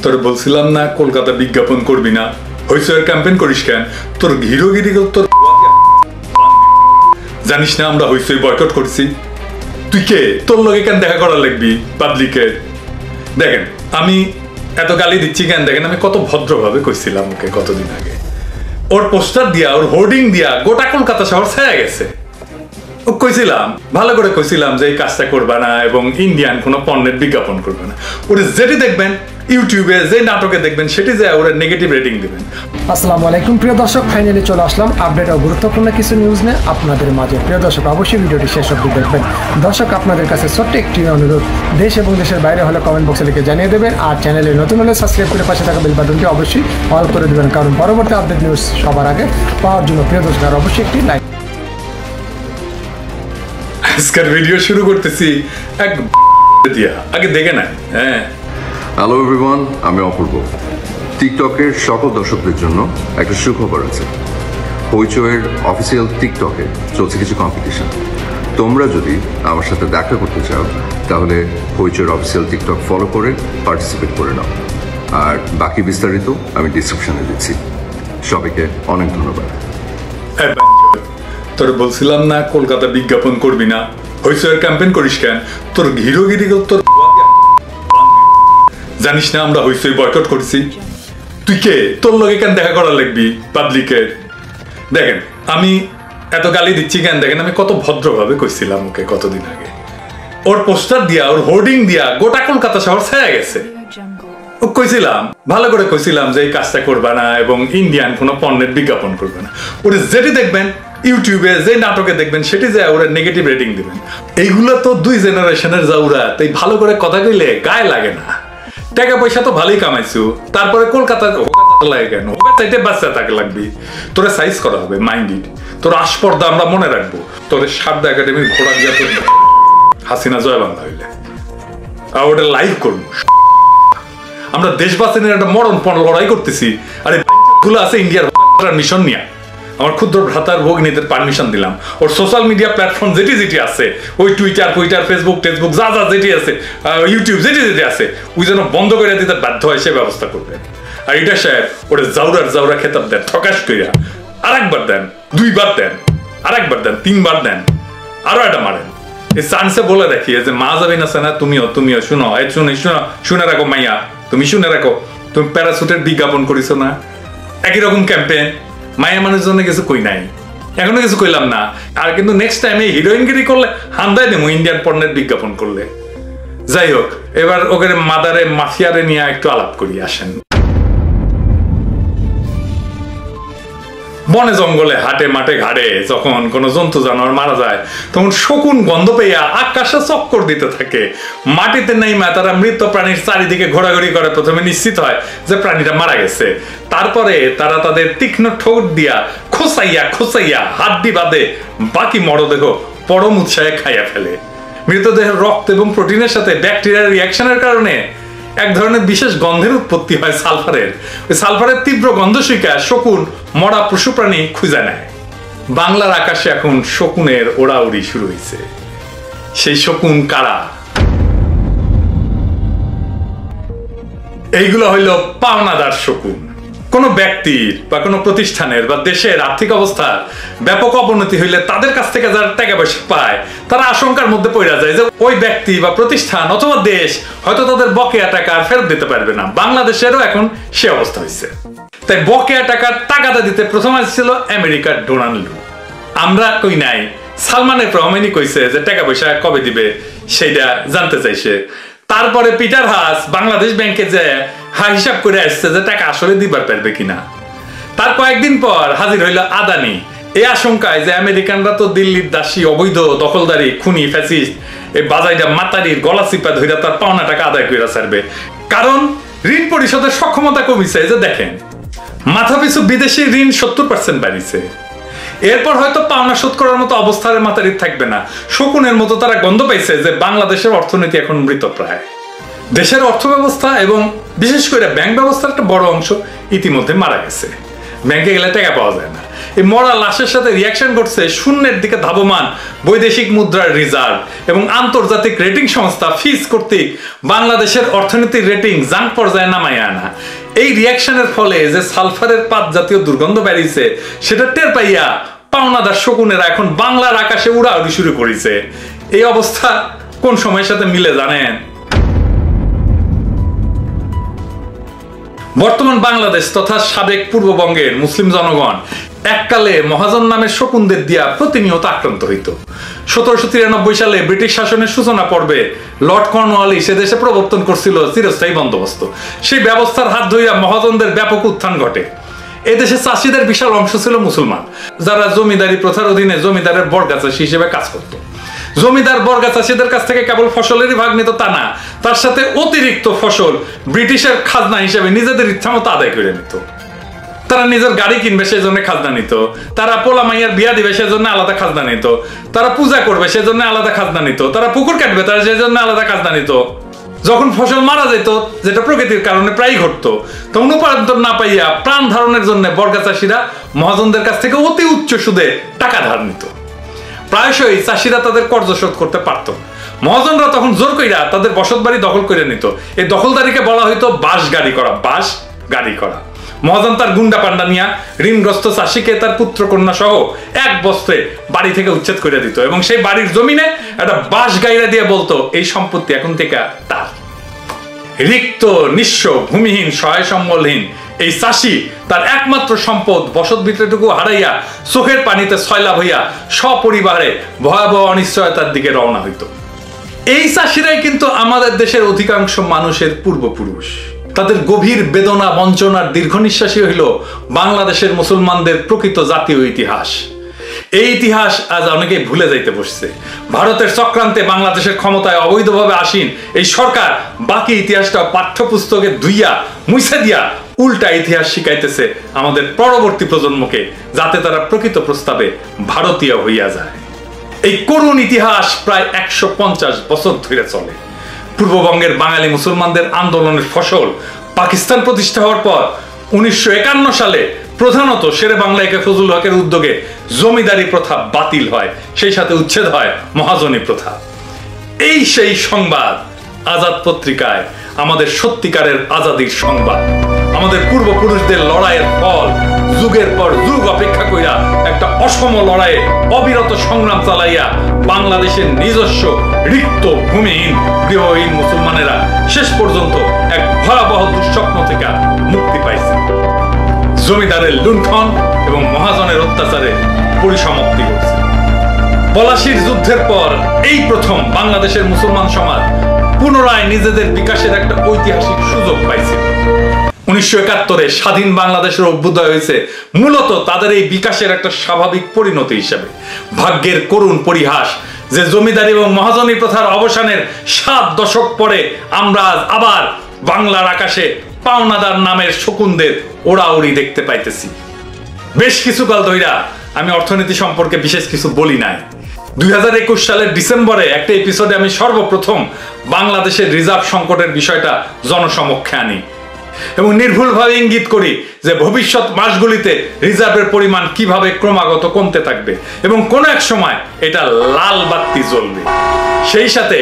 তোর বলছিলাম না কলকাতা বিজ্ঞাপন করবি না, হইসের ক্যাম্পেইন করিস কেন? তোর হিরোগিরি তোর জানিস না আমরা হইসই বয়কট করছি। তুই কে? তোর লগে কেন দেখা করা লাগবি পাবলিকের? দেখেন আমি এত গালি দিচ্ছি কেন দেখেন, আমি কত ভদ্রভাবে কইছিলাম ওকে কতদিন আগে। ওর পোস্টার দিয়া, ওর হোর্ডিং দিয়া গোটা কলকাতা শহর ছেয়ে গেছে। ও কইছিলাম, ভালো করে কইছিলাম যে এই কাজটা করবা না এবং ইন্ডিয়ান কোনো পণ্যের বিজ্ঞাপন করবে না। ওরা যেটি দেখবেন ইউটিউবে, যে নাটকে দেখবেন সেটি যে ওরা নেগেটিভ রেটিং দিবেন। আসসালামু আলাইকুম প্রিয় দর্শক, ফাইনালি চলে আসলাম আপডেট ও গুরুত্বপূর্ণ কিছু নিউজ নিয়ে আপনাদের মাঝে। প্রিয় দর্শক অবশ্যই ভিডিওটি শেষ অবধি দেখবেন। দর্শক আপনাদের কাছে ছোট্ট একটি অনুরোধ, দেশ এবং দেশের বাইরে হলে কমেন্ট বক্সে লিখে জানিয়ে দেবেন, আর চ্যানেলে নতুন হলে সাবস্ক্রাইব করে পাশে থাকা বেল বাটনটি অবশ্যই অল করে দেবেন, কারণ পরবর্তী আপডেট নিউজ সবার আগে পাওয়ার জন্য প্রিয় দর্শক আর অবশ্যই একটি লাইক। আজকের ভিডিও শুরু করতেছি এক দিয়া, আগে দেখে না। হ্যাঁ, হ্যালো এভরিওয়ান, আমি অপূর্ব। টিকটকের সকল দর্শকদের জন্য একটা সুখবর আছে। হইচইয়ের অফিসিয়াল টিকটকে চলছে কিছু কম্পিটিশন। তোমরা যদি আমার সাথে দেখা করতে চাও তাহলে হইচইয়ের অফিসিয়াল টিকটক ফলো করে পার্টিসিপেট করে নাও, আর বাকি বিস্তারিত আমি ডিসক্রিপশনে দিচ্ছি। সবাইকে অনেক ধন্যবাদ। তোর বলছিলাম না কলকাতা বিজ্ঞাপন করবি না, হইসের ক্যাম্পেইন করিস কেন? তোর হিরোগিরি তোর জানিস না আমরা হইসই বয়কট করছি। তুই কে? তোর লগে কেন দেখা করা লাগবি পাবলিকের? দেখেন আমি এত গালি দিচ্ছি কেন দেখেন, আমি কত ভদ্রভাবে কইছিলাম ওকে কতদিন আগে। ওর পোস্টার দিয়া, ওর হোর্ডিং দিয়া গোটা কলকাতা শহর ছেয়ে গেছে। ও কইছিলাম, ভালো করে কইছিলাম যে এই কাজটা করবা না এবং ইন্ডিয়ান কোনো পণ্যের বিজ্ঞাপন করবে না। ওরা যেটি দেখবেন ইউটিউবে, যে নাটকে দেখবেন সেটি যে ওরা নেগেটিভ রেটিং দিবেন। এইগুলো তো দুই জেনারেশনের যাওরা, তাই ভালো করে কথা কইলে গায়ে লাগে না। টাকা পয়সা তো ভালোই কামাইছো, তারপরে কলকাতা লাগে কেন? চাইতে বাচ্চা তাকে লাগবি। তোরে সাইজ করা হবে, মাইন্ডেড। তোর আস্পর্দা আমরা মনে রাখবো। তোরে সারদা একাডেমির ঘোড়া দিয়া তোর হাসিনা জয় বাংলা হইলে আর ওটা লাইভ করবো। আমরা দেশ বাঁচানোর একটা মরণপণ লড়াই করতেছি, আরে গুলো আছে ইন্ডিয়ার মিশন নিয়ে। আমার ক্ষুদ্র ভ্রাতার ভগ্নীদের পারমিশন দিলাম, ওর সোশ্যাল মিডিয়া প্ল্যাটফর্ম যেটি আছে, ওই টুইটার, ফেসবুক, টেসবুক যা যেটি আছে, ইউটিউব যেটি আছে, ওই যেন বন্ধ করে দিতে বাধ্য হয় সে ব্যবস্থা করবেন। আর এটা সাহেব ওটা জাউরা খেতাব দেন, ঠকাশ কইরা আর একবার দেন, দুইবার দেন, আর একবার দেন, তিনবার দেন, আরো একটা মারেন। এই চান্সে বলে রাখি যে মা যাবেন আছে না, তুমিও শুনো, এই শুনে রাখো মাইয়া, তুমি শুনে রাখো, তুমি প্যারাসুটের বিজ্ঞাপন করিছো না, একই রকম ক্যাম্পেইন। মায়া মানুষের জন্য কিছু কই নাই, এখনো কিছু কইলাম না। আর কিন্তু নেক্সট টাইম এই হিরোইনগিরি করলে হান্দাই দেবো ইন্ডিয়ান পণ্যের বিজ্ঞাপন করলে। যাই হোক, এবার ওকে মাদারে মাফিয়ারে নিয়ে একটু আলাপ করি, আসেন। বনে জঙ্গলে, হাটে মাঠে ঘাড়ে যখন কোনো জন্তু জানোয়ার মারা যায় তখন শকুন গন্ধ পেয়ে আকাশে চক্কর দিতে থাকে। মাটিতে নেইমা তারা মৃত প্রাণীর চারিদিকে ঘোরাঘুরি করে প্রথমে নিশ্চিত হয় যে প্রাণীটা মারা গেছে। তারপরে তারা তাদের তীক্ষ্ণ ঠোঁট দিয়া খোসাইয়া হাড্ডি বাঁধে বাকি মরদেহ পরম উৎসাহে খাইয়া ফেলে। মৃতদেহের রক্ত এবং প্রোটিনের সাথে ব্যাকটেরিয়ার রিয়াকশনের কারণে এক ধরনের বিশেষ গন্ধের উৎপত্তি হয় সালফারের। ওই সালফারের তীব্র গন্ধ শিকা শকুন মরা পশু প্রাণী খুঁজে নেয়। বাংলার আকাশে এখন শকুনের ওড়াউড়ি শুরু হয়েছে। সেই শকুন কারা? এইগুলো হইল পাওনাদার শকুন। কোনো ব্যক্তির বা কোনো প্রতিষ্ঠানের বা দেশের আর্থিক অবস্থার ব্যাপক অবনতি হইলে তাদের কাছ থেকে যারা টাকা পয়সা পায় তারা আশঙ্কার মধ্যে পড়ে যায় যে ওই ব্যক্তি বা প্রতিষ্ঠান অথবা দেশ হয়তো তাদের বকেয়া টাকা ফেরত দিতে পারবে না। বাংলাদেশেরও এখন সে অবস্থা হয়েছে। তাই বকেয়া টাকার টাকাটা দিতে প্রথম আসছিল আমেরিকার ডোনাল্ড। আমরা কই নাই, সালমানের রহমানি কইছে যে টাকা পয়সা কবে দিবে সেইটা জানতে চাইছে। তারপরে পিটার হাস বাংলাদেশ ব্যাংকে যে হিসাব করে আসছে যে টাকা আসলে দিবার পারবে কিনা। তার কয়েকদিন পর হাজির হইল আদানি, এই আশঙ্কায় যে আমেরিকানরা তো দিল্লির দাসী, অবৈধ দখলদারি, খুনি, ফ্যাসিস্ট, এই বাজাইটা মাতারির গলা চিপা ধইরা তার পাওনা টাকা আদায় করে ছাড়বে। কারণ ঋণ পরিশোধের সক্ষমতা কমিছে। যে দেখেন মাথাপিছু বিদেশি ঋণ 70% বাড়িছে। এরপর হয়তো পাওনা শোধ করার মতো অবস্থার মাতারির থাকবে না। শকুনের মতো তারা গন্ধ পাইছে যে বাংলাদেশের অর্থনীতি এখন মৃতপ্রায়। দেশের অর্থ ব্যবস্থা এবং বিশেষ করে ব্যাংক ব্যবস্থার একটা বড় অংশ ইতিমধ্যে মারা গেছে। ব্যাংকে গেলে টাকা পাওয়া যায় না। এই মরা লাশের সাথে রিয়াকশন করছে শূন্যের দিকে ধাবমান বৈদেশিক মুদ্রার রিজার্ভ এবং আন্তর্জাতিক রেটিং সংস্থা ফিচ কর্তৃক বাংলাদেশের অর্থনীতির রেটিং জাঙ্ক পর্যায়ে নামায় আনা। এই রিয়াকশনের ফলে যে সালফারের পাত জাতীয় দুর্গন্ধ বেরিয়েছে সেটা টের পাইয়া পাওনাদার শকুনেরা এখন বাংলার আকাশে উড়াউড়ি শুরু করেছে। এই অবস্থা কোন সময়ের সাথে মিলে জানেন? বর্তমান বাংলাদেশ তথা সাবেক পূর্ববঙ্গের মুসলিম জনগণ এককালে মহাজন নামের শকুনদের দিয়া প্রতিনিয়ত আক্রান্ত হইত। 1793 সালে ব্রিটিশ শাসনের সূচনা পর্বে লর্ড কর্নওয়ালিস সে দেশে প্রবর্তন করছিল চিরস্থায়ী বন্দোবস্ত। সেই ব্যবস্থার হাত ধইরা মহাজনদের ব্যাপক উত্থান ঘটে। এদেশে চাষিদের বিশাল অংশ ছিল মুসলমান, যারা জমিদারি প্রথার অধীনে জমিদারের বর্গাচাষী হিসেবে কাজ করত। জমিদার বর্গা চাষিদের কাছ থেকে কেবল ফসলেরই ভাগ নিত তা না, তার সাথে অতিরিক্ত ফসল ব্রিটিশের খাজনা হিসেবে নিজেদের ইচ্ছা মতো আদায় করে নিত। তারা নিজের গাড়ি কিনবে সেই জন্য খাজনা নিত, তারা পোলা মাইয়ার বিয়া দিবে সেই জন্য আলাদা খাজনা নিত, তারা পূজা করবে সেই জন্য আলাদা খাজনা নিত, তারা পুকুর কাটবে তারা সেই জন্য আলাদা খাজনা নিত। যখন ফসল মারা যেত, যেটা প্রকৃতির কারণে প্রায়ই ঘটতো, তখন উপার্জন না পাইয়া প্রাণ ধারণের জন্য বর্গা চাষিরা মহাজনদের কাছ থেকে অতি উচ্চ সুদে টাকা ধার নিত। প্রায়শই চাষিরা তাদের কর্জ শোধ করতে পারত। মহাজনরা তখন জোর কইরা তাদের বসত বাড়ি দখল করে নিত। এই দখলদারিকে বলা হইতো বাস গাড়ি করা। বাস গাড়ি করা। মহাজন তার গুন্ডা পান্ডা নিয়া ঋণগ্রস্ত চাষিকে তার পুত্র কন্যা সহ এক বস্ত্রে বাড়ি থেকে উচ্ছেদ করে দিত এবং সেই বাড়ির জমিনে একটা বাস গাইরা দিয়ে বলতো এই সম্পত্তি এখন থেকে তার। রিক্ত, নিঃস্ব, ভূমিহীন, সহায় সম্বলহীন এই চাষি তার একমাত্র সম্পদ বসত ভিতরেটুকু হারাইয়া চোখের পানিতে সয়লাভ হইয়া সপরিবারে ভয়াবহ অনিশ্চয়তার দিকে রওনা হইত। এই চাষিরাই কিন্তু আমাদের দেশের অধিকাংশ মানুষের পূর্বপুরুষ। তাদের গভীর বেদনা বঞ্চনার দীর্ঘ নিঃশ্বাসী হইল বাংলাদেশের মুসলমানদের প্রকৃত জাতীয় ইতিহাস। এই ইতিহাস আজ অনেকেই ভুলে যাইতে বসছে। ভারতের চক্রান্তে বাংলাদেশের ক্ষমতায় অবৈধভাবে আসীন এই সরকার বাকি ইতিহাসটা পাঠ্যপুস্তকে ধুইয়া মুছে দিয়া উল্টা ইতিহাস শিখাইতেছে আমাদের পরবর্তী প্রজন্মকে, যাতে তারা প্রকৃত প্রস্তাবে ভারতীয় হইয়া যায়। এই করুণ ইতিহাস প্রায় 150 বছর ধরে চলে। পূর্ববঙ্গের বাঙালি মুসলমানদের আন্দোলনের ফসল পাকিস্তান প্রতিষ্ঠা হওয়ার পর 1951 সালে প্রধানত শেরে বাংলা একে ফজলুল হকের উদ্যোগে জমিদারি প্রথা বাতিল হয়, সেই সাথে উচ্ছেদ হয় মহাজনী প্রথা। এই সেই সংবাদ আজাদ পত্রিকায় আমাদের সত্যিকারের আজাদির সংবাদ, আমাদের পূর্বপুরুষদের লড়াইয়ের ফল। যুগের পর যুগ অপেক্ষা কইরা একটা অসম লড়াইয়ে অবিরত সংগ্রাম চালাইয়া বাংলাদেশের নিজস্ব রিক্ত, ভূমিহীন, গৃহহীন মুসলমানেরা শেষ পর্যন্ত এক ভয়াবহ দুঃস্বপ্ন থেকে মুক্তি পাইছে। জমিদারের লুণ্ঠন এবং মহাজনের অত্যাচারে পরিসমাপ্তি ঘটছে। পলাশীর যুদ্ধের পর এই প্রথম বাংলাদেশের মুসলমান সমাজ পুনরায় নিজেদের বিকাশের একটা ঐতিহাসিক সুযোগ পাইছে। 1971 স্বাধীন বাংলাদেশের অভ্যুদয় হয়েছে মূলত তাদের এই বিকাশের একটা স্বাভাবিক পরিণতি হিসেবে। ভাগ্যের করুণ পরিহাস যে জমিদারি এবং মহাজনী প্রথার অবসানের 7 দশক পরে আমরা আবার বাংলার আকাশে পাওনাদার নামের শকুনদের ওড়াউড়ি দেখতে পাইতেছি। বেশ কিছুকাল ধইরা আমি অর্থনীতি সম্পর্কে বিশেষ কিছু বলি নাই। 2021 সালের ডিসেম্বরে একটা এপিসোডে আমি সর্বপ্রথম বাংলাদেশের রিজার্ভ সংকটের বিষয়টা জনসমক্ষে আনি এবং নির্ভুলভাবে ইঙ্গিত করি যে ভবিষ্যৎ মাসগুলিতে রিজার্ভের পরিমাণ কিভাবে ক্রমাগত কমতে থাকবে এবং কোনো এক সময় এটা লাল বাতি জ্বলবে। সেই সাথে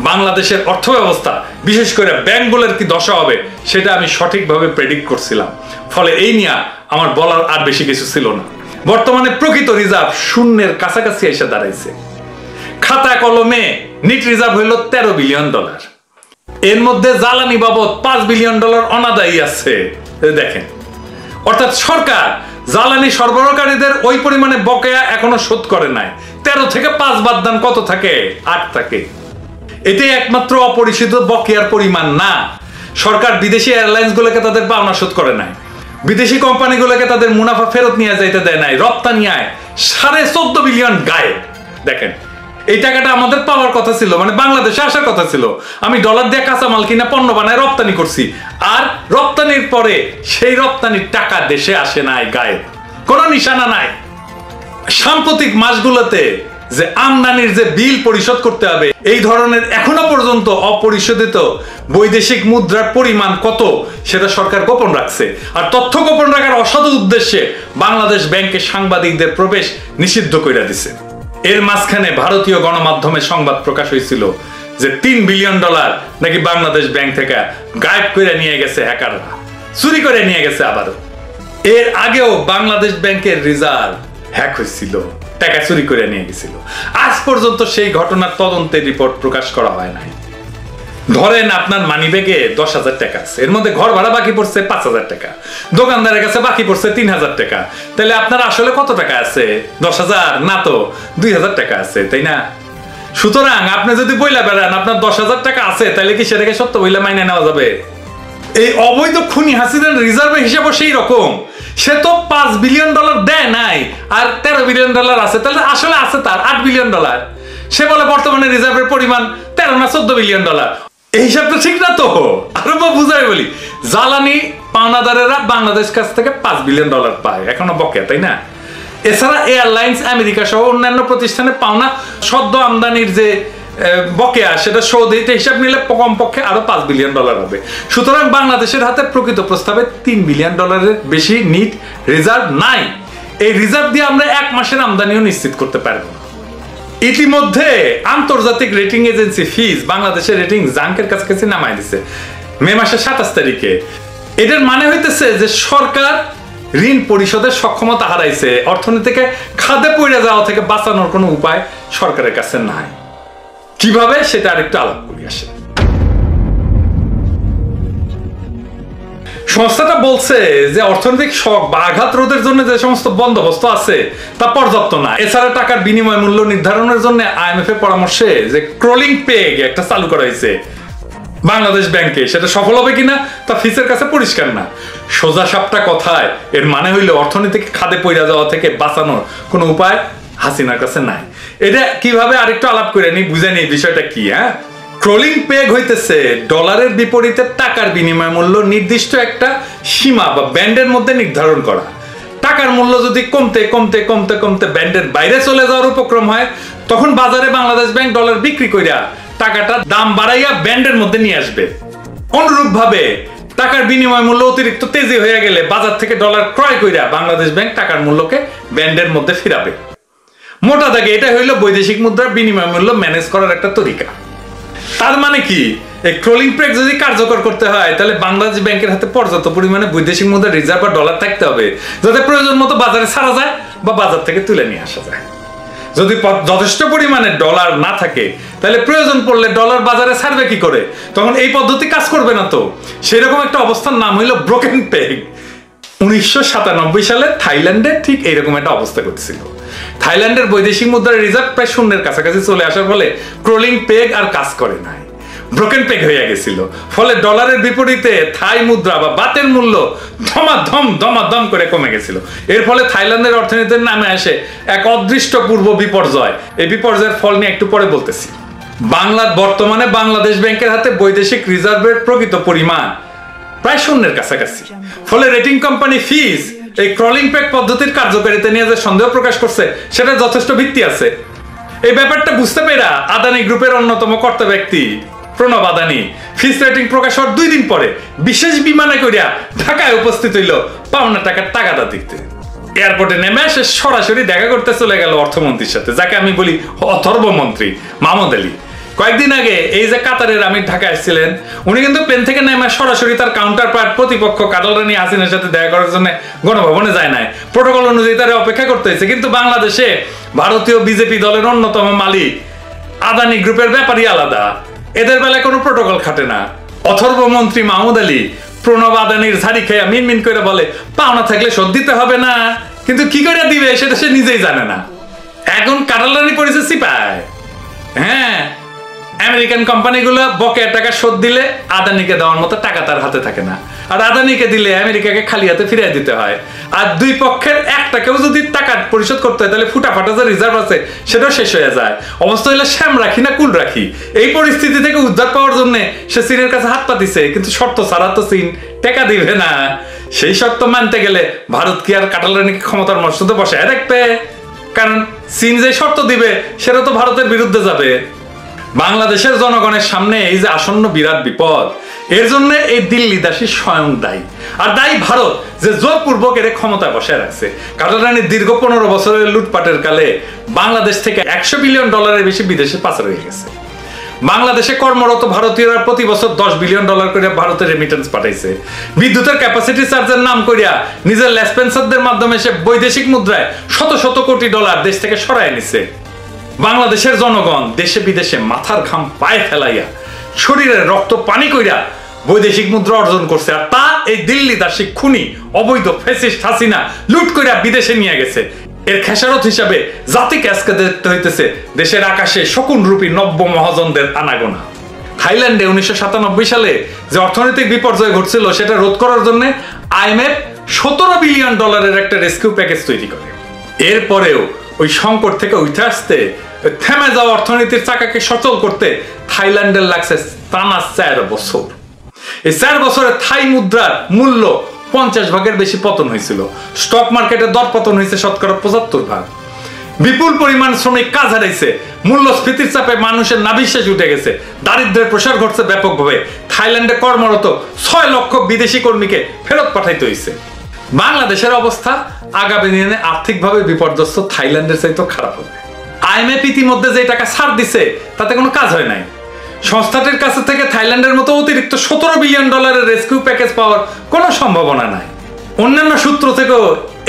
বাংলাদেশের অর্থব্যবস্থা, বিশেষ করে ব্যাংকগুলোর কি দশা হবে সেটা আমি সঠিকভাবে প্রেডিক্ট করছিলাম। ফলে এই নিয়ে আমার বলার আর বেশি কিছু ছিল না। বর্তমানে প্রকৃত রিজার্ভ শূন্যের কাছাকাছি এসে দাঁড়াইছে। খাতা কলমে নিট রিজার্ভ হইল $13 বিলিয়ন। এর মধ্যে জ্বালানি বাবদ $5 বিলিয়ন অনাদায়ী আছে। দেখেন, অর্থাৎ সরকার জ্বালানি সরবরাহকারীদের ওই পরিমাণে বকেয়া এখনো শোধ করে নাই। 13 থেকে 5 বাদ দান কত থাকে? 8 থাকে। এটাই একমাত্র অপরিশোধিত বকেয়ার পরিমাণ না। সরকার বিদেশি এয়ারলাইন্স গুলোকে তাদের পাওনা শোধ করে নাই, বিদেশি কোম্পানিগুলোকে তাদের মুনাফা ফেরত নিয়ে যাইতে দেয় নাই, রপ্তানি আয় 14.5 বিলিয়ন গায়েব। দেখেন, এই টাকাটা আমাদের পাওয়ার কথা ছিল, মানে বাংলাদেশে আসার কথা ছিল। আমি ডলার দিয়ে কাঁচামাল কিনা পণ্য বানায় রপ্তানি করছি, আর রপ্তানির পরে সেই রপ্তানির টাকা দেশে আসে নাই, গায়েব, কোনো নিশানা নাই। সাম্প্রতিক মাসগুলোতে যে আমদানির যে বিল পরিশোধ করতে হবে এই ধরনের এখনো পর্যন্ত অপরিশোধিত বৈদেশিক মুদ্রার পরিমাণ কত সেটা সরকার গোপন রাখছে। আর তথ্য গোপন রাখার অসাধু উদ্দেশ্যে বাংলাদেশ ব্যাংকে সাংবাদিকদের প্রবেশ নিষিদ্ধ করে দিছে। এর মাঝখানে ভারতীয় গণমাধ্যমে সংবাদ প্রকাশ হয়েছিল যে $3 বিলিয়ন নাকি বাংলাদেশ ব্যাংক থেকে গায়েব করে নিয়ে গেছে হ্যাকাররা, চুরি করে নিয়ে গেছে। আবারও এর আগেও বাংলাদেশ ব্যাংকের রিজার্ভ হ্যাক হয়েছিল, টাকা চুরি করে নিয়ে গেছিল। আজ পর্যন্ত সেই ঘটনার তদন্তের রিপোর্ট প্রকাশ করা হয় নাই। ধরেন আপনার মানিব্যাগে 10,000 টাকা আছে, এর মধ্যে ঘর ভাড়া বাকি পড়ছে 5,000 টাকা, দোকানদারের কাছে বাকি পড়ছে 3,000 টাকা, তাহলে আপনার আসলে কত টাকা আছে? 10,000 না তো 2,000 টাকা আছে, তাই না? সুতরাং আপনি যদি বইলা বেড়ান আপনার 10,000 টাকা আছে, তাহলে কি সেটাকে সত্য বইলা মাইনে নেওয়া যাবে? এই অবৈধ খুনি হাসিনার রিজার্ভের হিসাবও সেই রকম। সে তো $5 বিলিয়ন দেয় নাই, আর $13 বিলিয়ন আছে, তাহলে আসলে আছে তার $8 বিলিয়ন। সে বলে বর্তমানে রিজার্ভের পরিমাণ 13 না 14 বিলিয়ন ডলার। এই হিসাবটা ঠিক না তো। আরো বুঝাই বলি, জ্বালানি পাওনাদারেরা বাংলাদেশ কাছ থেকে $5 বিলিয়ন পায় এখনো বকেয়া, তাই না? এছাড়া এয়ারলাইন্স আমেরিকা সহ অন্যান্য প্রতিষ্ঠানে পাওনা সদ্য আমদানির যে বকেয়া সেটা সৌদিতে হিসাব নিলে কমপক্ষে আরো $5 বিলিয়ন হবে। সুতরাং বাংলাদেশের হাতে প্রকৃত প্রস্তাবে $3 বিলিয়ন বেশি নিট রিজার্ভ নাই। এই রিজার্ভ দিয়ে আমরা 1 মাসের আমদানিও নিশ্চিত করতে পারবো না। ইতিমধ্যে আন্তর্জাতিক রেটিং এজেন্সি ফিজ বাংলাদেশের রেটিং জাঙ্কের কাছাকাছি নামাই দিছে মে মাসের 27 তারিখে। এটার মানে হইতেছে যে সরকার ঋণ পরিশোধের সক্ষমতা হারাইছে, অর্থনীতিকে খাদে পড়ে যাওয়া থেকে বাঁচানোর কোনো উপায় সরকারের কাছে নাই। কিভাবে সেটা আরেকটু আলাপ করি আসে। সংস্থাটা বলছে যে অর্থনৈতিক শক বা আঘাত রোধের জন্য যে সমস্ত বন্দোবস্ত আছে তা পর্যাপ্ত না। এছাড়া টাকার বিনিময় মূল্য নির্ধারণের জন্য IMF এর পরামর্শে যে ক্রলিং পেগ একটা চালু করা হয়েছে বাংলাদেশ ব্যাংকে, সেটা সফল হবে কিনা তা ফিসের কাছে পরিষ্কার না। সোজা সাপটা কথায় এর মানে হইল অর্থনীতিকে খাদে পড়ে যাওয়া থেকে বাঁচানোর কোনো উপায় হাসিনার কাছে নাই। এটা কিভাবে আরেকটু আলাপ করে নি, বুঝে নি বিষয়টা কি। ক্রলিং পেগ হইতেছে ডলারের বিপরীতে টাকার বিনিময় মূল্য নির্দিষ্ট একটা সীমা বা ব্যান্ডের মধ্যে নির্ধারণ করা। টাকার মূল্য যদি কমতে কমতে কমতে কমতে ব্যান্ডের বাইরে চলে যাওয়ার উপক্রম হয়, তখন বাজারে বাংলাদেশ ব্যাংক ডলার বিক্রি কইরা টাকাটা দাম বাড়াইয়া ব্যান্ডের মধ্যে নিয়ে আসবে। অনুরূপভাবে টাকার বিনিময় মূল্য অতিরিক্ত তেজি হয়ে গেলে বাজার থেকে ডলার ক্রয় কইরা বাংলাদেশ ব্যাংক টাকার মূল্যকে ব্যান্ডের মধ্যে ফিরাবে। মোটা দাগে এটা হইল বৈদেশিক মুদ্রার বিনিময় মূল্য ম্যানেজ করার একটা তরিকা। তার মানে কি, এই ক্রলিং পেগ যদি কার্যকর করতে হয় তাহলে বাংলাদেশ ব্যাংকের হাতে পর্যাপ্ত পরিমাণে বৈদেশিক মুদ্রার রিজার্ভ বা ডলার থাকতে হবে, যাতে প্রয়োজন মতো বাজারে ছাড়া যায় বা বাজার থেকে তুলে নিয়ে আসা যায়। যদি যথেষ্ট পরিমাণে ডলার না থাকে তাহলে প্রয়োজন পড়লে ডলার বাজারে ছাড়বে কি করে? তখন এই পদ্ধতি কাজ করবে না তো। সেরকম একটা অবস্থার নাম হইল ব্রোকেন পেগ। 1997 সালে থাইল্যান্ডে ঠিক এইরকম একটা অবস্থা ঘটেছিল। থাইল্যান্ডের বৈদেশিক মুদ্রার রিজার্ভ প্রায় শূন্যের কাছাকাছি চলে আসার ফলে ক্রলিং পেগ আর কাজ করে নাই, ব্রোকেন পেগ হয়ে গেছিল। ফলে ডলারের বিপরীতে থাই মুদ্রা বা বাতের মূল্য ধমাধম করে কমে গেছিল। এর ফলে থাইল্যান্ডের অর্থনীতির নামে আসে এক অদৃষ্টপূর্ব বিপর্যয়। এই বিপর্যয়ের ফল নিয়ে একটু পরে বলতেছি। বর্তমানে বাংলাদেশ ব্যাংকের হাতে বৈদেশিক রিজার্ভের প্রকৃত পরিমাণ প্রায় শূন্যের কাছাকাছি। ফলে রেটিং কোম্পানি ফিজ এই ক্রলিং পেগ পদ্ধতির কার্যকারিতা নিয়ে যে সন্দেহ প্রকাশ করছে সেটা যথেষ্ট ভিত্তি আছে। এই ব্যাপারটা বুঝতে পেরে আদানি গ্রুপের অন্যতম কর্তা ব্যক্তি প্রণব আদানি ফিস রেটিং প্রকাশ হওয়ার 2 দিন পরে বিশেষ বিমানে করিয়া ঢাকায় উপস্থিত হইল পাওনা টাকার টাকাটা দিতে। এয়ারপোর্টে নেমে এসে সরাসরি দেখা করতে চলে গেল অর্থমন্ত্রীর সাথে, যাকে আমি বলি অথর্ব মন্ত্রী মাহমুদ আলী। কয়েকদিন আগে এই যে কাতারের আমির ঢাকায় এসেছিলেন, উনি কিন্তু প্লেন থেকে নেমে সরাসরি তার কাউন্টার পার্ট প্রতিপক্ষ কাটাল রানী হাসিনার সাথে দেখা করার জন্য গণভবনে যায় নাই। প্রোটোকল অনুযায়ী তারা অপেক্ষা করতে হয়েছে। কিন্তু বাংলাদেশে ভারতীয় বিজেপি দলের অন্যতম মালিক আদানি গ্রুপের ব্যাপারই আলাদা, এদের বেলায় কোনো প্রোটোকল খাটে না। অথর্ব মন্ত্রী মাহমুদ আলী প্রণব আদানির ঝাড়ি খেয়ে মিনমিন করে বলে পাওনা থাকলে শোধ দিতে হবে না, কিন্তু কি করে দিবে সেটা সে নিজেই জানে না। এখন কাটাল রানী পড়েছে সিপায়। হ্যাঁ, আমেরিকান কোম্পানিগুলো বকেয়া টাকা শোধ দিলে আদানিকে দেওয়ার মতো টাকা তার হাতে থাকে না, আর আদানিকে দিলে আমেরিকাকে খালি হাতে ফিরিয়ে দিতে হয়। আর দুই পক্ষের একটাকেও যদি টাকা পরিশোধ করতে হয় তাহলে ফুটাফাটা যে রিজার্ভ আছে সেটাও শেষ হয়ে যায়। অবস্থা হলে শ্যাম রাখি না কুল রাখি। এই পরিস্থিতি থেকে উদ্ধার পাওয়ার জন্য সে চীনের কাছে হাত পাতিছে, কিন্তু শর্ত ছাড়া তো চীন টাকা দিবে না। সেই শর্ত মানতে গেলে ভারত কি আর কাটাল রানীকে ক্ষমতার মর্যাদা বসায় রাখবে? কারণ চীন যে শর্ত দিবে সেটা তো ভারতের বিরুদ্ধে যাবে। বাংলাদেশের জনগণের সামনে এই যে আসন্ন বিরাট বিপদ, এর জন্য এই দিল্লি দাসী স্বয়ং দায়ী। আর দায়ী ভারত, যে জোরপূর্বক এর ক্ষমতায় বসায় রাখছে। কাটারানির দীর্ঘ 15 বছরের লুটপাটের কালে বাংলাদেশ থেকে $100 বিলিয়ন বেশি বিদেশে পাচার হয়ে গেছে। বাংলাদেশে কর্মরত ভারতীয়রা প্রতি বছর $10 বিলিয়ন করে ভারতের রেমিটেন্স পাঠাইছে। বিদ্যুতের ক্যাপাসিটি চার্জের নাম করিয়া নিজের লেসপেন্সারদের মাধ্যমে সে বৈদেশিক মুদ্রায় শত শত কোটি ডলার দেশ থেকে সরায় নিছে। বাংলাদেশের জনগণ দেশে বিদেশে মাথার ঘাম পায়ে ফেলাইয়া শরীরের রক্ত পানি কইরা বৈদেশিক মুদ্রা অর্জন করছে। আর তা এই দিল্লি দাসী খুনি অবৈধ ফ্যাসিস্ট হাসিনা লুট কইরা বিদেশে নিয়ে গেছে। এর খেসারত হিসাবে জাতিকে আজকে দেখতে হইতেছে দেশের আকাশে শকুন রূপী নব্য মহাজনদের আনাগোনা। থাইল্যান্ডে 1997 সালে যে অর্থনৈতিক বিপর্যয় ঘটছিল সেটা রোধ করার জন্য IMF $17 বিলিয়ন একটা রেস্কিউ প্যাকেজ তৈরি করে। এরপরেও ওই সংকট থেকে উঠে আসতে, থেমে যাওয়া অর্থনীতির চাকাকে সচল করতে থাইল্যান্ডের লাগছে টানা 4 বছর। এই 4 বছরে থাই মুদ্রার মূল্য 50 ভাগের বেশি পতন হয়েছিল। স্টক মার্কেটে দর পতন হয়েছে 75%। বিপুল পরিমাণ শ্রমিক কাজ হারাইছে। মূল্যস্ফীতির চাপে মানুষের নাভিশ্বাস উঠে গেছে। দারিদ্র্যের প্রসার ঘটছে ব্যাপকভাবে। থাইল্যান্ডে কর্মরত 6 লক্ষ বিদেশি কর্মীকে ফেরত পাঠাইতে হয়েছে। বাংলাদেশের অবস্থা আগামী দিনে আর্থিকভাবে বিপর্যস্ত থাইল্যান্ডের চাইতে খারাপ হবে। IMF ইতিমধ্যে যে টাকা ছাড় দিছে তাতে কোনো কাজ হয় নাই। সংস্থাটির কাছে থেকে থাইল্যান্ডের মতো অতিরিক্ত $17 বিলিয়ন রেস্কিউ প্যাকেজ পাওয়ার কোনো সম্ভাবনা নাই। অন্যান্য সূত্র থেকেও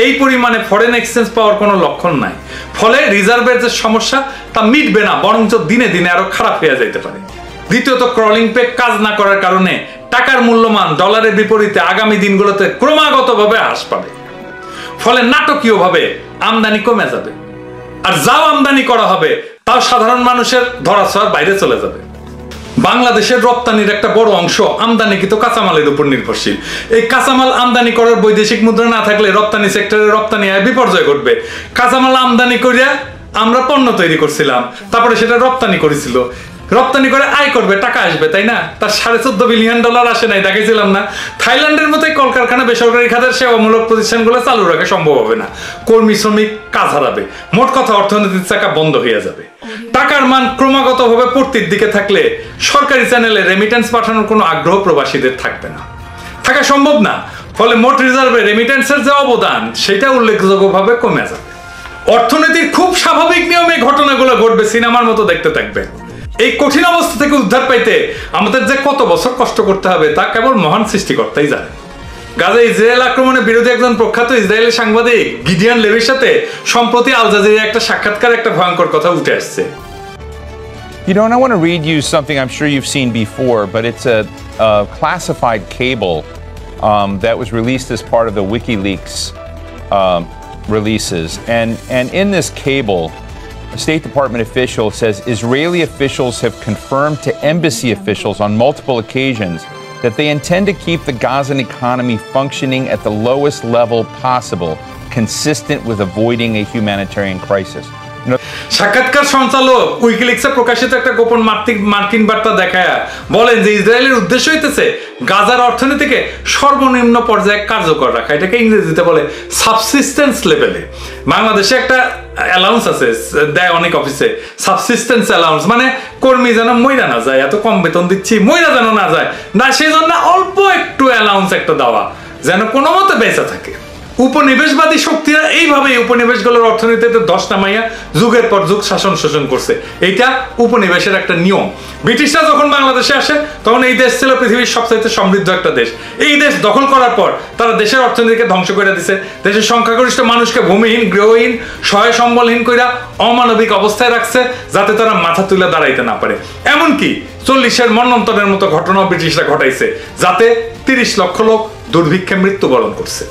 এই পরিমাণে ফরেন এক্সচেঞ্জ পাওয়ার কোনো লক্ষণ নাই। ফলে রিজার্ভের যে সমস্যা তা মিটবে না, বরঞ্চ দিনে দিনে আরো খারাপ হয়ে যেতে পারে। দ্বিতীয়ত, ক্রলিং পেগ কাজ না করার কারণে টাকার মূল্যমান ডলারের বিপরীতে আগামী দিনগুলোতে ক্রমাগতভাবে হ্রাস পাবে। ফলে নাটকীয়ভাবে আমদানি কমে যাবে। আর যাও আমদানি করা হবে তাও সাধারণ মানুষের ধরাছোঁয়ার বাইরে চলে যাবে। বাংলাদেশের রপ্তানির একটা বড় অংশ আমদানিকৃত কাঁচামালের উপর নির্ভরশীল। এই কাঁচামাল আমদানি করার বৈদেশিক মুদ্রা না থাকলে রপ্তানি সেক্টরে রপ্তানি আয় বিপর্যয় ঘটবে। কাঁচামাল আমদানি করিয়া আমরা পণ্য তৈরি করছিলাম, তারপরে সেটা রপ্তানি করেছিল। রপ্তানি করে আয় করবে, টাকা আসবে, তাই না? তার $14.5 বিলিয়ন আসে নাই, দেখাইছিলাম না? থাইল্যান্ডের মতোই কলকারখানা বেসরকারি খাতের সেবামূলক প্রতিষ্ঠানগুলো চালু রাখা সম্ভব হবে না। কর্মী শ্রমিক কাজ হারাবে। মোট কথা অর্থনীতির চাকা বন্ধ হয়ে যাবে। টাকার মান ক্রমাগতভাবে পড়তির দিকে থাকলে সরকারি চ্যানেলে রেমিটেন্স পাঠানোর কোনো আগ্রহ প্রবাসীদের থাকবে না, থাকা সম্ভব না। ফলে মোট রিজার্ভে রেমিটেন্সের যে অবদান সেটা উল্লেখযোগ্যভাবে কমে যাবে। অর্থনীতির খুব স্বাভাবিক নিয়মে ঘটনাগুলো ঘটবে, সিনেমার মতো দেখতে থাকবে। এই কঠিন অবস্থা থেকে উদ্ধার পাইতে আমাদের যে কত বছর কষ্ট করতে হবে তা কেবল মহান সৃষ্টিকর্তাই জানে। গাজা ইসরায়েল আক্রমণের বিরোধী একজন প্রখ্যাত ইসরায়েলি সাংবাদিক গিডিয়ন লেভির সাথে সম্প্রতি আল জাজিরার একটা সাক্ষাৎকার একটা ভয়ঙ্কর কথা উঠে আসছে। You know, and I want to read you something I'm sure you've seen before, but it's a classified cable that was released as part of the WikiLeaks releases. And in this cable, a State Department official says Israeli officials have confirmed to embassy officials on multiple occasions that they intend to keep the Gazan economy functioning at the lowest level possible, consistent with avoiding a humanitarian crisis. সাক্ষাৎকার সঞ্চালক উইকিলিক্সে প্রকাশিত একটা গোপন মার্কিন বার্তা দেখায় বলেন যে ইসরায়েলের উদ্দেশ্য হইতেছে গাজার অর্থনীতিকে সর্বনিম্ন পর্যায়ে কার্যকর রাখা। এটাকে ইংরেজিতে বলে সাবসিস্টেন্স লেভেলে। বাংলাদেশে একটা অ্যালাউন্স আছে, দেয় অনেক অফিসে, সাবসিস্টেন্স অ্যালাউন্স, মানে কর্মী যেন মইরা না যায়, এত কম বেতন দিচ্ছি মইরা যেন না যায় না, সেই জন্য অল্প একটু অ্যালাউন্স একটা দেওয়া যেন কোনো মতে বেঁচে থাকে। উপনিবেশবাদী শক্তিরা এইভাবেই উপনিবেশগুলোর অর্থনীতিতে ধস নামাইয়া যুগের পর যুগ শাসন শোষণ করছে। এইটা উপনিবেশের একটা নিয়ম। ব্রিটিশরা যখন বাংলাদেশে আসে তখন এই দেশ ছিল পৃথিবীর সবচাইতে সমৃদ্ধ একটা দেশ। এই দেশ দখল করার পর তারা দেশের অর্থনীতিকে ধ্বংস করে দিছে। দেশের সংখ্যাগরিষ্ঠ মানুষকে ভূমিহীন, গৃহহীন, সহায় সম্বলহীন কইরা অমানবিক অবস্থায় রাখছে যাতে তারা মাথা তুলে দাঁড়াইতে না পারে। এমনকি 40-এর মন্বন্তরের মতো ঘটনাও ব্রিটিশরা ঘটাইছে, যাতে 30 লক্ষ লোক দুর্ভিক্ষে মৃত্যুবরণ করছে।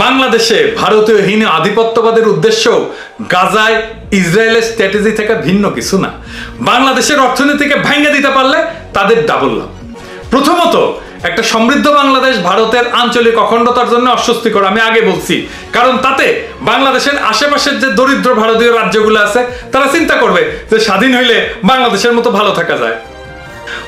বাংলাদেশে ভারতীয় হীন আধিপত্যবাদের উদ্দেশ্য গাজায় ইসরায়েলের স্ট্র্যাটেজি থেকে ভিন্ন কিছু না। বাংলাদেশের অর্থনীতিকে ভেঙে দিতে পারলে তাদের ডাবল লাভ। প্রথমত, একটা সমৃদ্ধ বাংলাদেশ ভারতের আঞ্চলিক অখণ্ডতার জন্য অস্বস্তিকর, আমি আগে বলছি। কারণ তাতে বাংলাদেশের আশেপাশের যে দরিদ্র ভারতীয় রাজ্যগুলো আছে তারা চিন্তা করবে যে স্বাধীন হইলে বাংলাদেশের মতো ভালো থাকা যায়।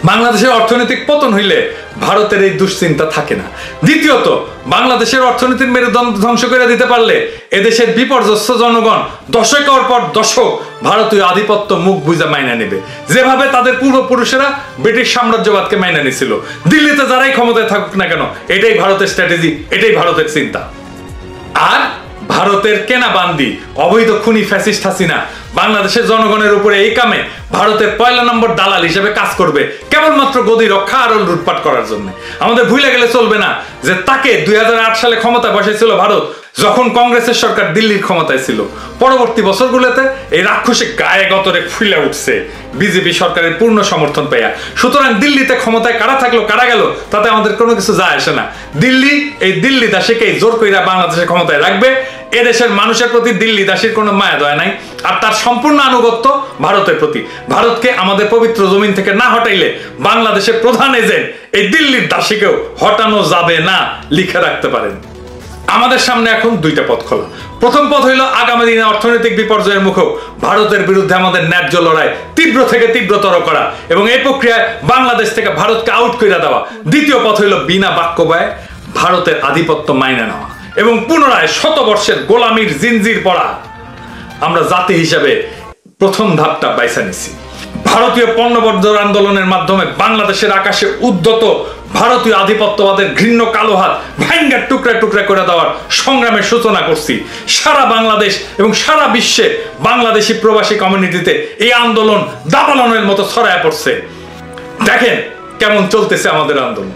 বাংলাদেশের অর্থনৈতিক পতন হইলে ভারতের এই দুশ্চিন্তা থাকে না। দ্বিতীয়ত, বাংলাদেশের অর্থনীতির মেরুদণ্ড ধ্বংস করে দিতে পারলে এদেশের বিপর্যস্ত জনগণ দশকের পর দশক ভারতীয় আধিপত্য মুখ বুঝে মাইনা নেবে, যেভাবে তাদের পূর্বপুরুষেরা ব্রিটিশ সাম্রাজ্যবাদকে মাইনা নিছিল। দিল্লিতে যারাই ক্ষমতায় থাকুক না কেন, এটাই ভারতের স্ট্র্যাটেজি, এটাই ভারতের চিন্তা। আর ভারতের কেনা বান্দি অবৈধ খুনি ফ্যাসিস্ট হাসিনা বাংলাদেশের জনগণের উপরে এই কামে ভারতের পয়লা নম্বর দালাল হিসেবে কাজ করবে, কেবলমাত্র গদি রক্ষা আর লুটপাট করার জন্য। আমাদের ভুলে গেলে চলবে না যে তাকে 2008 সালে ক্ষমতায় বসাইছিল ভারত, যখন কংগ্রেসের সরকার দিল্লির ক্ষমতায় ছিল। পরবর্তী বছরগুলোতে এই রাক্ষসে গায়ে গতরে ফুলে উঠছে বিজেপি সরকারের পূর্ণ সমর্থন পেয়া। সুতরাং দিল্লিতে ক্ষমতায় কারা থাকলো কারা গেল তাতে আমাদের কোনো কিছু যায় আসে না। দিল্লি এই দিল্লি দাসীকেই জোর কইরা বাংলাদেশের ক্ষমতায় রাখবে। এদেশের মানুষের প্রতি দিল্লি দাসীর কোনো মায়া দয়া নাই, আর তার সম্পূর্ণ আনুগত্য ভারতের প্রতি। ভারতকে আমাদের পবিত্র জমিন থেকে না হটাইলে বাংলাদেশের প্রধান এজেন্ট এই দিল্লির দাসীকেও হটানো যাবে না, লিখে রাখতে পারেন। আমাদের সামনে এখন দুইটা পথ খোলা। প্রথম পথ হইল আগামী দিনে অর্থনৈতিক বিপর্যয়ের মুখেও ভারতের বিরুদ্ধে আমাদের ন্যায্য লড়াই তীব্র থেকে তীব্রতর করা এবং এই প্রক্রিয়ায় বাংলাদেশ থেকে ভারতকে আউট করে দেওয়া। দ্বিতীয় পথ হইল বিনা বাক্য ব্যয় ভারতের আধিপত্য মাইনে নেওয়া এবং পুনরায় শতবর্ষের গোলামির জিনজির পড়া। আমরা জাতি হিসাবে প্রথম ধাপটা বাইছা নিছি। ভারতীয় পণ্যবর্জন আন্দোলনের মাধ্যমে বাংলাদেশের আকাশে উদ্যত ভারতীয় আধিপত্যবাদের ঘৃণ্য কালো হাত ভাঙ্গা টুকরা টুকরা করে দেওয়ার সংগ্রামের সূচনা করছি। সারা বাংলাদেশ এবং সারা বিশ্বে বাংলাদেশি প্রবাসী কমিউনিটিতে এই আন্দোলন দাবানলের মতো ছড়ায় পড়ছে। দেখেন কেমন চলতেছে আমাদের আন্দোলন।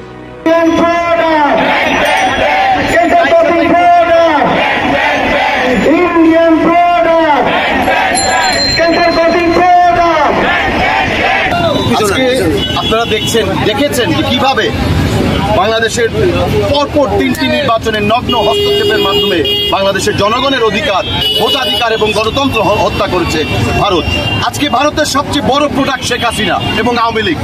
আপনারা দেখেছেন কিভাবে বাংলাদেশের পরপর 3টি নির্বাচনের নগ্ন হস্তক্ষেপের মাধ্যমে বাংলাদেশের জনগণের অধিকার, ভোটাধিকার এবং গণতন্ত্র হত্যা করেছে ভারত। আজকে ভারতের সবচেয়ে বড় প্রোডাক্ট শেখ হাসিনা এবং আওয়ামী লীগ।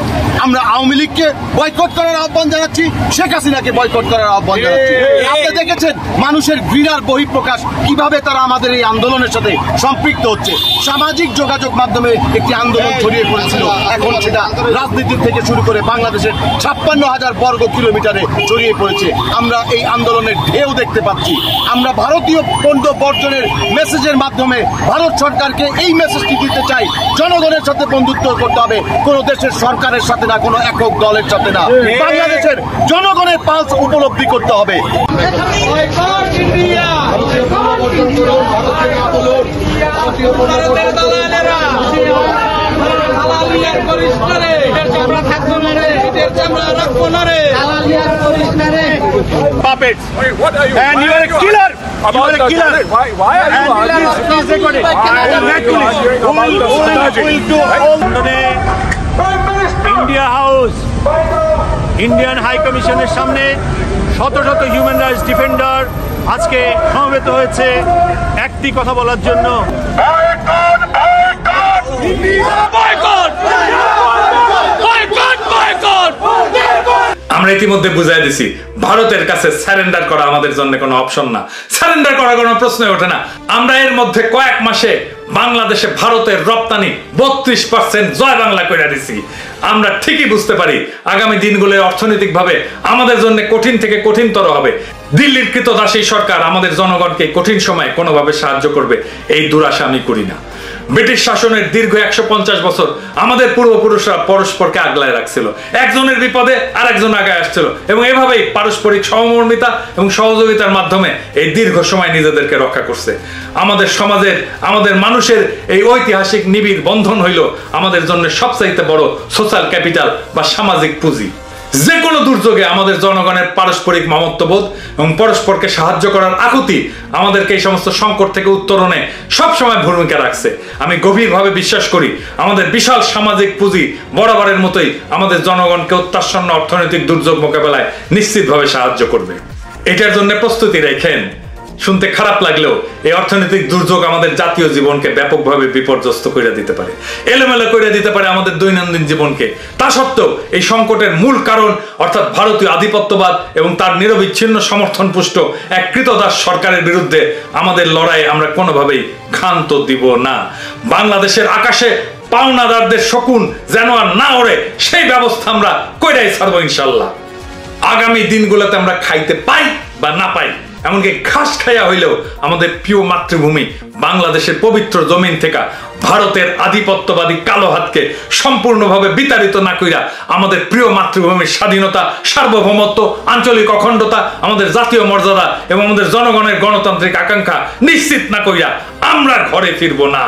আমরা আওয়ামী লীগকে বয়কট করার আহ্বান জানাচ্ছি, শেখ হাসিনাকে বয়কট করার আহ্বান জানাচ্ছি। আপনি দেখেছেন মানুষের ঘৃণার বহিঃপ্রকাশ কিভাবে তারা আমাদের এই আন্দোলনের সাথে সম্পৃক্ত হচ্ছে। সামাজিক যোগাযোগ মাধ্যমে একটি আন্দোলন ছড়িয়ে পড়েছিল, এখন সেটা রাজনীতি থেকে শুরু করে বাংলাদেশের 56,000 বর্গ কিলোমিটারে ছড়িয়ে পড়েছে। আমরা এই আন্দোলনের ঢেউ দেখতে পাচ্ছি। আমরা ভারতীয় পণ্য বর্জনের মেসেজের মাধ্যমে ভারত সরকারকে এই মেসেজটি দিতে চাই, জনগণের সাথে বন্ধুত্ব করতে হবে, কোন দেশের সরকারের সাথে না, কোনো একক দলের সাথে না। বাংলাদেশের জনগণের পালস উপলব্ধি করতে হবে। Puppets. And you are a killer. You are a killer. Why are you arguing? Recording. India House, Indian High Commissioner সামনে শত শত হিউম্যান রাইটস ডিফেন্ডার আজকে সমবেত হয়েছে একটি কথা বলার জন্য। আমরা ইতিমধ্যে বুঝাই দিছি ভারতের কাছে স্যারেন্ডার করা আমাদের জন্য কোনো অপশন না, স্যারেন্ডার করার কোনো প্রশ্নই ওঠে না। আমরা এর মধ্যে কয়েক মাসে বাংলাদেশে ভারতের রপ্তানি 32% জয় বাংলা করে দিছি। আমরা ঠিকই বুঝতে পারি আগামী দিনগুলো অর্থনৈতিকভাবে আমাদের জন্য কঠিন থেকে কঠিনতর হবে। দিল্লির কৃতদাসী সরকার আমাদের জনগণকে কঠিন সময়ে কোনোভাবে সাহায্য করবে এই দুরাশা আমি করি না। ব্রিটিশ শাসনের দীর্ঘ 150 বছর আমাদের পূর্বপুরুষরা পরস্পরকে আগলায় রাখছিল, একজনের বিপদে আর একজন আগে আসছিল এবং এভাবেই পারস্পরিক সহমর্মিতা এবং সহযোগিতার মাধ্যমে এই দীর্ঘ সময় নিজেদেরকে রক্ষা করছে। আমাদের সমাজের, আমাদের মানুষের এই ঐতিহাসিক নিবিড় বন্ধন হইল আমাদের জন্য সবচাইতে বড় সোশ্যাল ক্যাপিটাল বা সামাজিক পুঁজি। যে কোনো দুর্যোগে আমাদের জনগণের পারস্পরিক মমত্ববোধ এবং পরস্পরকে সাহায্য করার আকুতি আমাদেরকে এই সমস্ত সংকট থেকে উত্তরণে সবসময় ভূমিকা রাখছে। আমি গভীরভাবে বিশ্বাস করি আমাদের বিশাল সামাজিক পুঁজি বরাবরের মতোই আমাদের জনগণকে অত্যাসন্ন অর্থনৈতিক দুর্যোগ মোকাবেলায় নিশ্চিতভাবে সাহায্য করবে। এটার জন্য প্রস্তুতি রাখেন। শুনতে খারাপ লাগলেও এই অর্থনৈতিক দুর্যোগ আমাদের জাতীয় জীবনকে ব্যাপকভাবে বিপর্যস্ত করে দিতে পারে, এলোমেলো করে দিতে পারে আমাদের দৈনন্দিন জীবনকে। তা সত্ত্বেও এই সংকটের মূল কারণ অর্থাৎ ভারতীয় আধিপত্যবাদ এবং তার নিরবিচ্ছিন্ন সমর্থন পুষ্ট এক কৃতদাস সরকারের বিরুদ্ধে আমাদের লড়াইয়ে আমরা কোনোভাবেই ক্ষান্ত দিব না। বাংলাদেশের আকাশে পাওনাদারদের শকুন যেন আর না ওড়ে সেই ব্যবস্থা আমরা কইরাই ছাড়বো ইনশাল্লাহ। আগামী দিনগুলোতে আমরা খাইতে পাই বা না পাই, এমনকি ঘাস খাইয়া হইলেও আমাদের প্রিয় মাতৃভূমি বাংলাদেশের পবিত্র জমিন থেকে ভারতের আধিপত্যবাদী কালো হাতকে সম্পূর্ণভাবে বিতাড়িত না কইরা আমাদের প্রিয় মাতৃভূমির স্বাধীনতা, সার্বভৌমত্ব, আঞ্চলিক অখণ্ডতা, আমাদের জাতীয় মর্যাদা এবং আমাদের জনগণের গণতান্ত্রিক আকাঙ্ক্ষা নিশ্চিত না কইরা আমরা ঘরে ফিরবো না।